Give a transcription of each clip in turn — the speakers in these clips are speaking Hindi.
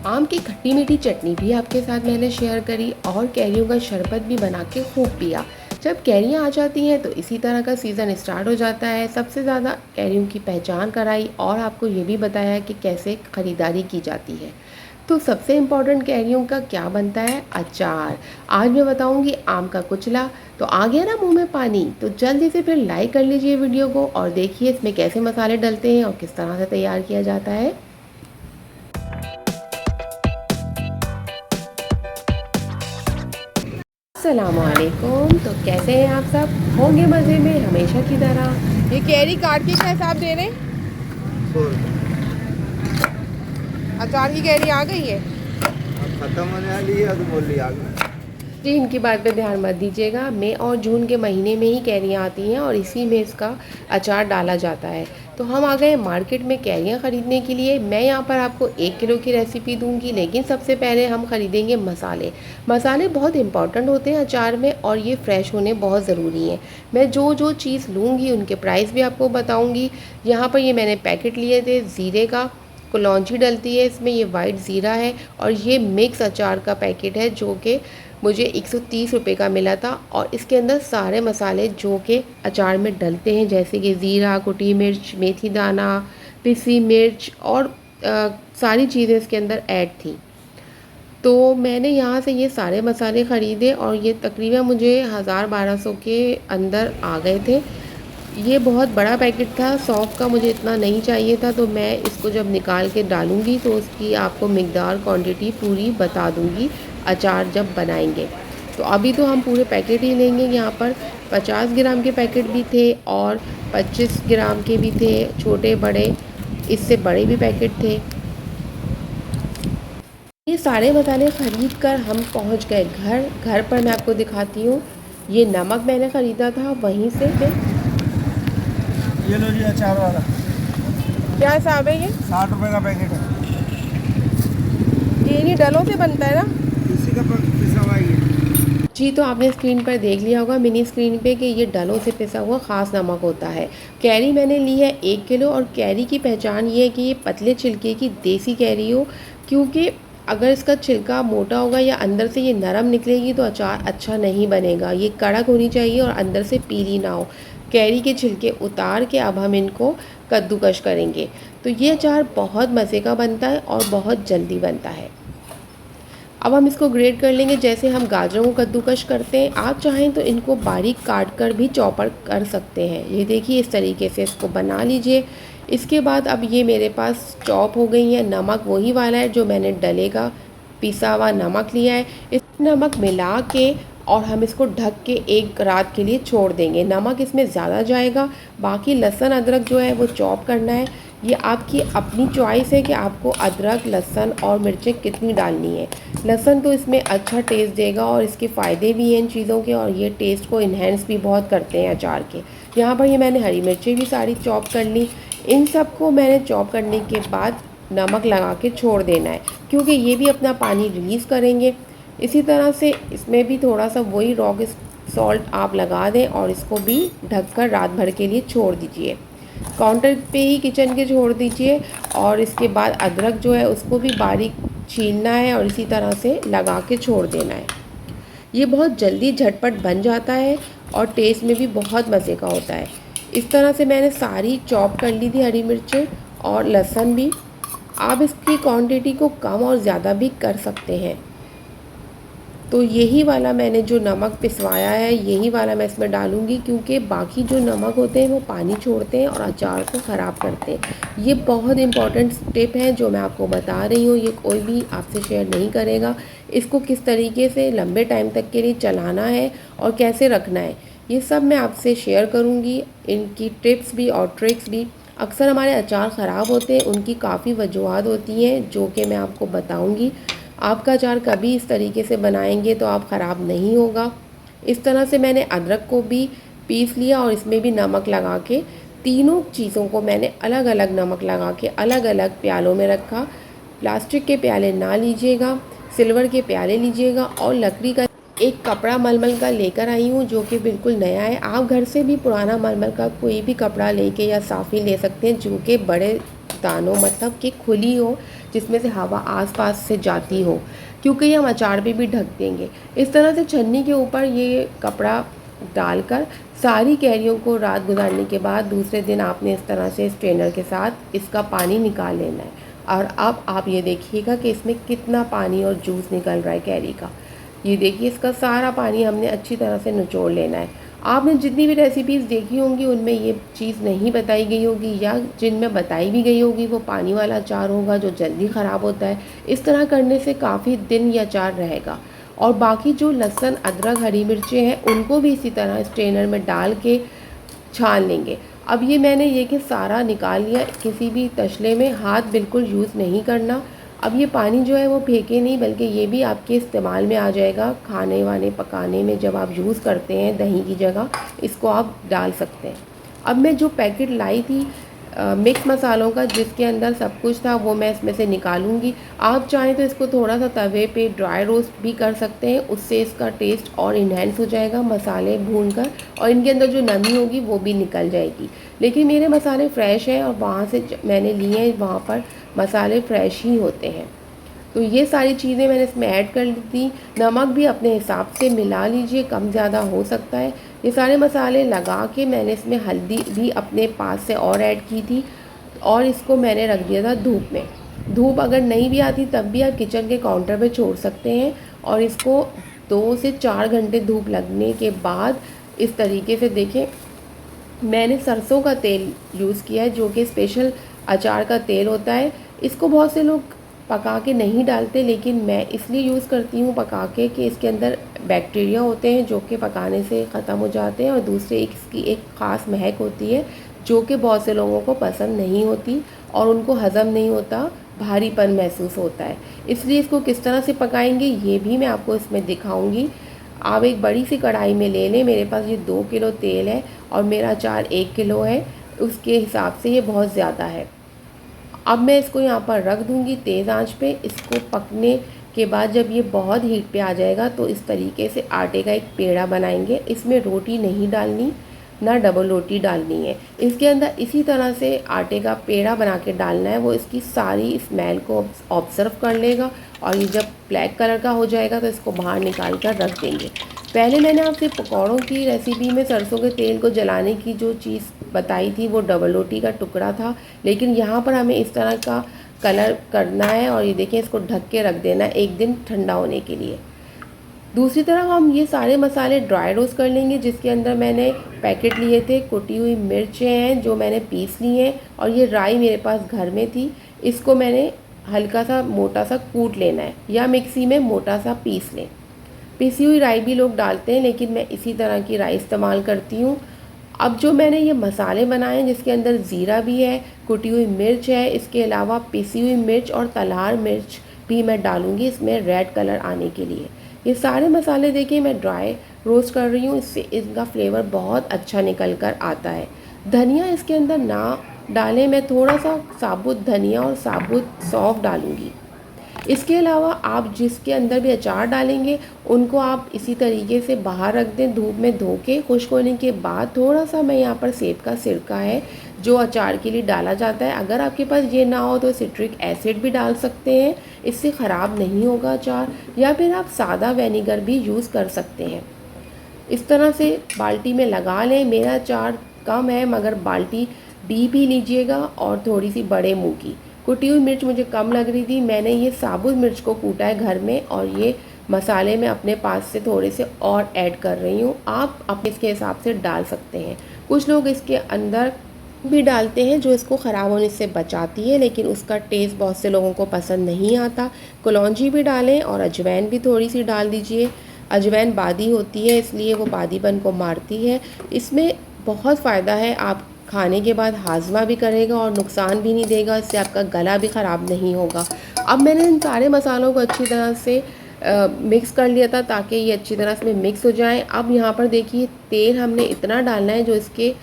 आम की खट्टी मीठी चटनी भी आपके साथ मैंने शेयर करी और कैरियों का शरबत भी बना के खूब पिया। जब कैरियाँ आ जाती हैं तो इसी तरह का सीज़न स्टार्ट हो जाता है। सबसे ज़्यादा कैरियों की पहचान कराई और आपको ये भी बताया कि कैसे ख़रीदारी की जाती है। तो सबसे इम्पॉर्टेंट कैरियों का क्या बनता है? अचार। आज मैं बताऊंगी आम का कुचला। तो आ गया ना मुंह में पानी, तो जल्दी से फिर लाइक कर लीजिए वीडियो को और देखिए इसमें कैसे मसाले डलते हैं और किस तरह से तैयार किया जाता है। अस्सलामुअलैकुम। तो कैसे हैं आप सब? होंगे मज़े में हमेशा की तरह। ये कैरी काट के क्या हिसाब दे रहे हैं? 100 रुपये। अचार की कैरी आ गई है। अब ख़त्म होने वाली है तो बोल लिया आगे। जी, इनकी बात पे ध्यान मत दीजिएगा। मई और जून के महीने में ही कैरियाँ आती हैं और इसी में इसका अचार डाला जाता है। तो हम आ गए मार्केट में कैरियाँ ख़रीदने के लिए। मैं यहाँ पर आपको 1 किलो की रेसिपी दूंगी, लेकिन सबसे पहले हम ख़रीदेंगे मसाले। मसाले बहुत इंपॉर्टेंट होते हैं अचार में और ये फ्रेश होने बहुत ज़रूरी हैं। मैं जो जो चीज़ लूँगी उनके प्राइस भी आपको बताऊँगी। यहाँ पर ये मैंने पैकेट लिए थे ज़ीरे का, कलौंजी डलती है इसमें, ये वाइट ज़ीरा है और ये मिक्स अचार का पैकेट है जो कि मुझे 130 रुपये का मिला था। और इसके अंदर सारे मसाले जो कि अचार में डलते हैं, जैसे कि ज़ीरा, कुटी मिर्च, मेथी दाना, पिसी मिर्च और सारी चीज़ें इसके अंदर ऐड थी। तो मैंने यहाँ से ये सारे मसाले ख़रीदे और ये तकरीबन मुझे 1000-1200 के अंदर आ गए थे। ये बहुत बड़ा पैकेट था, सौंफ का मुझे इतना नहीं चाहिए था, तो मैं इसको जब निकाल के डालूँगी तो उसकी आपको मिकदार क्वांटिटी पूरी बता दूँगी अचार जब बनाएंगे। तो अभी तो हम पूरे पैकेट ही लेंगे। यहाँ पर 50 ग्राम के पैकेट भी थे और 25 ग्राम के भी थे, छोटे बड़े, इससे बड़े भी पैकेट थे। ये सारे मसाले ख़रीद कर हम पहुँच गए घर पर मैं आपको दिखाती हूँ। ये नमक मैंने ख़रीदा था वहीं से। ये लो जी अचार वाला। क्या हिसाब है ये? 60 रुपये का पैकेट है। ये नहीं डलों से बनता है ना? इसी का पिसा हुआ ये। जी, तो आपने स्क्रीन पर देख लिया होगा मिनी स्क्रीन पे कि ये डलों से पिसा हुआ ख़ास नमक होता है। कैरी मैंने ली है 1 किलो और कैरी की पहचान ये है कि ये पतले छिलके की देसी कैरी हो, क्योंकि अगर इसका छिलका मोटा होगा या अंदर से ये नरम निकलेगी तो अचार अच्छा नहीं बनेगा। ये कड़क होनी चाहिए और अंदर से पीली ना हो। कैरी के छिलके उतार के अब हम इनको कद्दूकश करेंगे। तो ये अचार बहुत मज़े का बनता है और बहुत जल्दी बनता है। अब हम इसको ग्रेट कर लेंगे जैसे हम गाजरों को कद्दूकश करते हैं। आप चाहें तो इनको बारीक काट कर भी चॉपर कर सकते हैं। ये देखिए इस तरीके से इसको बना लीजिए। इसके बाद अब ये मेरे पास चॉप हो गई है। नमक वही वाला है जो मैंने डले का पिसा हुआ नमक लिया है। इस नमक मिला के और हम इसको ढक के 1 रात के लिए छोड़ देंगे। नमक इसमें ज़्यादा जाएगा। बाकी लहसुन अदरक जो है वो चॉप करना है। ये आपकी अपनी चॉइस है कि आपको अदरक, लहसुन और मिर्चें कितनी डालनी है। लहसुन तो इसमें अच्छा टेस्ट देगा और इसके फ़ायदे भी हैं इन चीज़ों के, और ये टेस्ट को इन्हेंस भी बहुत करते हैं अचार के। यहाँ पर ये मैंने हरी मिर्चें भी सारी चॉप कर ली। इन सब को मैंने चॉप करने के बाद नमक लगा के छोड़ देना है, क्योंकि ये भी अपना पानी रिलीज़ करेंगे। इसी तरह से इसमें भी थोड़ा सा वही रॉक सॉल्ट आप लगा दें और इसको भी ढककर रात भर के लिए छोड़ दीजिए। काउंटर पे ही किचन के छोड़ दीजिए। और इसके बाद अदरक जो है उसको भी बारीक छीलना है और इसी तरह से लगा के छोड़ देना है। ये बहुत जल्दी झटपट बन जाता है और टेस्ट में भी बहुत मज़े का होता है। इस तरह से मैंने सारी चॉप कर ली थी हरी मिर्चें और लहसुन भी। आप इसकी क्वांटिटी को कम और ज़्यादा भी कर सकते हैं। तो यही वाला मैंने जो नमक पिसवाया है यही वाला मैं इसमें डालूँगी, क्योंकि बाकी जो नमक होते हैं वो पानी छोड़ते हैं और अचार को ख़राब करते हैं। ये बहुत इंपॉर्टेंट स्टेप है जो मैं आपको बता रही हूँ, ये कोई भी आपसे शेयर नहीं करेगा। इसको किस तरीके से लंबे टाइम तक के लिए चलाना है और कैसे रखना है, ये सब मैं आपसे शेयर करूँगी। इनकी टिप्स भी और ट्रिक्स भी। अक्सर हमारे अचार ख़राब होते हैं, उनकी काफ़ी वजूहत होती हैं जो कि मैं आपको बताऊँगी। आपका अचार कभी इस तरीके से बनाएंगे तो आप ख़राब नहीं होगा। इस तरह से मैंने अदरक को भी पीस लिया और इसमें भी नमक लगा के तीनों चीज़ों को मैंने अलग अलग नमक लगा के अलग अलग प्यालों में रखा। प्लास्टिक के प्याले ना लीजिएगा, सिल्वर के प्याले लीजिएगा। और लकड़ी का एक कपड़ा मलमल का लेकर आई हूँ जो कि बिल्कुल नया है। आप घर से भी पुराना मलमल का कोई भी कपड़ा लेके या साफ़ी ले सकते हैं जो कि बड़े दानों मतलब कि खुली हो, जिसमें से हवा आसपास से जाती हो, क्योंकि ये हम अचार पे भी ढक देंगे। इस तरह से छन्नी के ऊपर ये कपड़ा डालकर सारी कैरियों को रात गुजारने के बाद दूसरे दिन आपने इस तरह से स्ट्रेनर के साथ इसका पानी निकाल लेना है। और अब आप ये देखिएगा कि इसमें कितना पानी और जूस निकल रहा है कैरी का। ये देखिए, इसका सारा पानी हमने अच्छी तरह से निचोड़ लेना है। आपने जितनी भी रेसिपीज़ देखी होंगी उनमें ये चीज़ नहीं बताई गई होगी, या जिनमें बताई भी गई होगी वो पानी वाला अचार होगा जो जल्दी ख़राब होता है। इस तरह करने से काफ़ी दिन ये अचार रहेगा। और बाकी जो लहसुन, अदरक, हरी मिर्चें हैं उनको भी इसी तरह स्ट्रेनर में डाल के छान लेंगे। अब ये मैंने ये कि सारा निकाल लिया, किसी भी तसले में हाथ बिल्कुल यूज़ नहीं करना। अब ये पानी जो है वो फेंके नहीं, बल्कि ये भी आपके इस्तेमाल में आ जाएगा खाने वाने पकाने में। जब आप यूज़ करते हैं दही की जगह इसको आप डाल सकते हैं। अब मैं जो पैकेट लाई थी मिक्स मसालों का, जिसके अंदर सब कुछ था, वो मैं इसमें से निकालूंगी। आप चाहें तो इसको थोड़ा सा तवे पे ड्राई रोस्ट भी कर सकते हैं, उससे इसका टेस्ट और इन्हेंस हो जाएगा मसाले भूनकर, और इनके अंदर जो नमी होगी वो भी निकल जाएगी। लेकिन मेरे मसाले फ़्रेश हैं और वहाँ से मैंने लिए हैं, वहाँ पर मसाले फ़्रेश ही होते हैं। तो ये सारी चीज़ें मैंने इसमें ऐड कर दी। नमक भी अपने हिसाब से मिला लीजिए, कम ज़्यादा हो सकता है। ये सारे मसाले लगा के मैंने इसमें हल्दी भी अपने पास से और ऐड की थी, और इसको मैंने रख दिया था धूप में। धूप अगर नहीं भी आती तब भी आप किचन के काउंटर पे छोड़ सकते हैं, और इसको 2 से 4 घंटे धूप लगने के बाद इस तरीके से देखें। मैंने सरसों का तेल यूज़ किया है, जो कि स्पेशल अचार का तेल होता है। इसको बहुत से लोग पका के नहीं डालते, लेकिन मैं इसलिए यूज़ करती हूँ पका के कि इसके अंदर बैक्टीरिया होते हैं जो कि पकाने से ख़त्म हो जाते हैं, और दूसरे इसकी एक ख़ास महक होती है जो कि बहुत से लोगों को पसंद नहीं होती और उनको हज़म नहीं होता, भारीपन महसूस होता है। इसलिए इसको किस तरह से पकाएंगे ये भी मैं आपको इसमें दिखाऊंगी। आप एक बड़ी सी कढ़ाई में ले लें, मेरे पास ये 2 किलो तेल है और मेरा अचार 1 किलो है, उसके हिसाब से ये बहुत ज़्यादा है। अब मैं इसको यहाँ पर रख दूँगी तेज़ आंच पे। इसको पकने के बाद जब ये बहुत हीट पे आ जाएगा तो इस तरीके से आटे का एक पेड़ा बनाएंगे। इसमें रोटी नहीं डालनी, ना डबल रोटी डालनी है। इसके अंदर इसी तरह से आटे का पेड़ा बना के डालना है। वो इसकी सारी स्मेल को ऑब्ज़र्व कर लेगा, और ये जब ब्लैक कलर का हो जाएगा तो इसको बाहर निकाल कर रख देंगे। पहले मैंने आपसे पकौड़ों की रेसिपी में सरसों के तेल को जलाने की जो चीज़ बताई थी वो डबल रोटी का टुकड़ा था, लेकिन यहाँ पर हमें इस तरह का कलर करना है। और ये देखें, इसको ढक के रख देना है 1 दिन ठंडा होने के लिए। दूसरी तरफ हम ये सारे मसाले ड्राई रोस्ट कर लेंगे, जिसके अंदर मैंने पैकेट लिए थे कुटी हुई मिर्चें हैं जो मैंने पीस ली हैं, और ये राई मेरे पास घर में थी। इसको मैंने हल्का सा मोटा सा कूट लेना है, या मिक्सी में मोटा सा पीस लें। पिसी हुई राई भी लोग डालते हैं, लेकिन मैं इसी तरह की राई इस्तेमाल करती हूँ। अब जो मैंने ये मसाले बनाए हैं, जिसके अंदर ज़ीरा भी है, कुटी हुई मिर्च है, इसके अलावा पिसी हुई मिर्च और तलार मिर्च भी मैं डालूँगी इसमें रेड कलर आने के लिए। ये सारे मसाले देखिए मैं ड्राई रोस्ट कर रही हूँ, इससे इनका फ्लेवर बहुत अच्छा निकल कर आता है। धनिया इसके अंदर ना डालें, मैं थोड़ा सा साबुत धनिया और साबुत सौंफ डालूँगी। इसके अलावा आप जिसके अंदर भी अचार डालेंगे उनको आप इसी तरीके से बाहर रख दें, धूप में धो के। खुश्क होने के बाद थोड़ा सा मैं यहाँ पर सेब का सिरका है जो अचार के लिए डाला जाता है। अगर आपके पास ये ना हो तो सिट्रिक एसिड भी डाल सकते हैं, इससे ख़राब नहीं होगा अचार। या फिर आप सादा विनेगर भी यूज़ कर सकते हैं। इस तरह से बाल्टी में लगा लें। मेरा अचार कम है मगर बाल्टी भी लीजिएगा, और थोड़ी सी बड़े मुँह की। कुटी हुई मिर्च मुझे कम लग रही थी, मैंने ये साबुत मिर्च को कूटा है घर में, और ये मसाले में अपने पास से थोड़े से और ऐड कर रही हूँ। आप अपने इसके हिसाब से डाल सकते हैं। कुछ लोग इसके अंदर भी डालते हैं जो इसको ख़राब होने से बचाती है, लेकिन उसका टेस्ट बहुत से लोगों को पसंद नहीं आता। कलौंजी भी डालें और अजवाइन भी थोड़ी सी डाल दीजिए। अजवाइन बादी होती है, इसलिए वो बादीपन को मारती है। इसमें बहुत फ़ायदा है, आप खाने के बाद हाजमा भी करेगा और नुकसान भी नहीं देगा, इससे आपका गला भी ख़राब नहीं होगा। अब मैंने इन सारे मसालों को अच्छी तरह से मिक्स कर लिया था ताकि ये अच्छी तरह से मिक्स हो जाए। अब यहाँ पर देखिए तेल हमने इतना डालना है जो इसके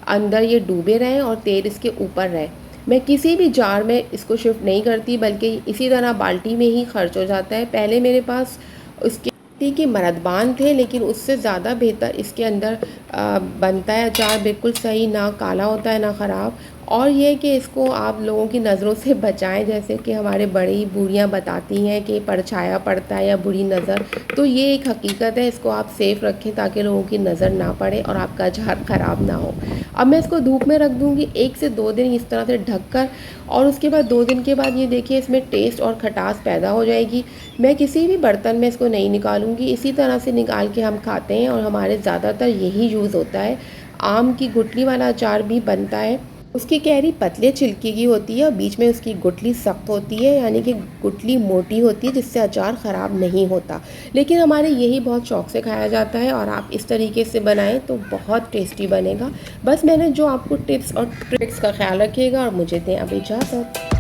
अंदर ये डूबे रहें और तेल इसके ऊपर रहे। मैं किसी भी जार में इसको शिफ्ट नहीं करती, बल्कि इसी तरह बाल्टी में ही खर्च हो जाता है। पहले मेरे पास उसके के मरदबान थे, लेकिन उससे ज़्यादा बेहतर इसके अंदर बनता है अचार, बिल्कुल सही, ना काला होता है ना ख़राब। और ये कि इसको आप लोगों की नज़रों से बचाएं, जैसे कि हमारे बड़ी बूढ़ियाँ बताती हैं कि परछाया पड़ता है या बुरी नज़र, तो ये एक हकीकत है। इसको आप सेफ़ रखें ताकि लोगों की नज़र ना पड़े और आपका अचार ख़राब ना हो। अब मैं इसको धूप में रख दूँगी 1 से 2 दिन इस तरह से ढक कर, और उसके बाद 2 दिन के बाद ये देखिए इसमें टेस्ट और खटास पैदा हो जाएगी। मैं किसी भी बर्तन में इसको नहीं निकालूंगी, इसी तरह से निकाल के हम खाते हैं और हमारे ज़्यादातर यही यूज़ होता है। आम की गुठली वाला अचार भी बनता है। उसकी कैरी पतले छिलके की होती है और बीच में उसकी गुठली सख्त होती है, यानी कि गुठली मोटी होती है, जिससे अचार ख़राब नहीं होता। लेकिन हमारे यही बहुत शौक़ से खाया जाता है और आप इस तरीके से बनाएं तो बहुत टेस्टी बनेगा। बस मैंने जो आपको टिप्स और ट्रिक्स का ख्याल रखिएगा और मुझे दें अब इजाज़त।